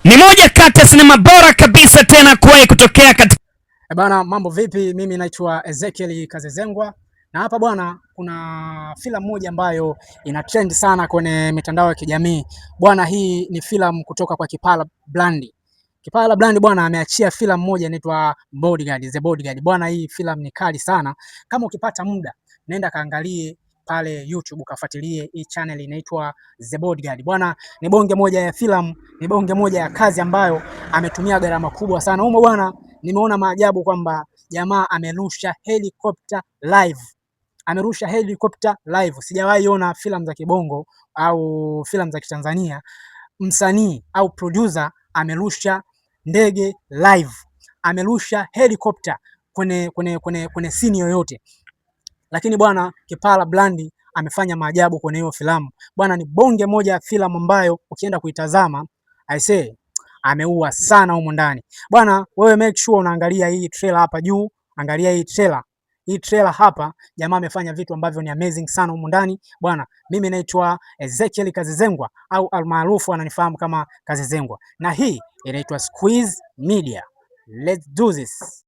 Ni moja kati ya sinema bora kabisa tena kuwahi kutokea katika... Bwana, mambo vipi? Mimi naitwa Ezekiel Kazizengwa na hapa bwana, kuna filamu moja ambayo ina trend sana kwenye mitandao ya kijamii bwana. Hii ni filamu kutoka kwa Kipala Brand. Kipala Brand bwana ameachia filamu moja inaitwa Bodyguard, The Bodyguard bwana. Hii filamu ni kali sana, kama ukipata muda nenda kaangalie pale YouTube, ukafuatilie hii channel inaitwa The Bodyguard bwana. Ni bonge moja ya filamu, ni bonge moja ya kazi ambayo ametumia gharama kubwa sana humo bwana. Nimeona maajabu kwamba jamaa amerusha helicopter live, amerusha helicopter live. Sijawahi ona filamu za kibongo au filamu za kitanzania msanii au producer amerusha ndege live, amerusha helicopter kwenye scene yoyote. Lakini bwana Kipala Brand amefanya maajabu kwenye hiyo filamu bwana. Ni bonge moja ya filamu ambayo ukienda kuitazama I say ameua sana humo ndani bwana. Wewe make sure unaangalia hii trailer hapa juu, angalia hii trailer. Hii trailer hapa, jamaa amefanya vitu ambavyo ni amazing sana humo ndani bwana. Mimi naitwa Ezekiel Kazizengwa au almaarufu ananifahamu kama Kazizengwa, na hii inaitwa Squeeze Media. Let's do this.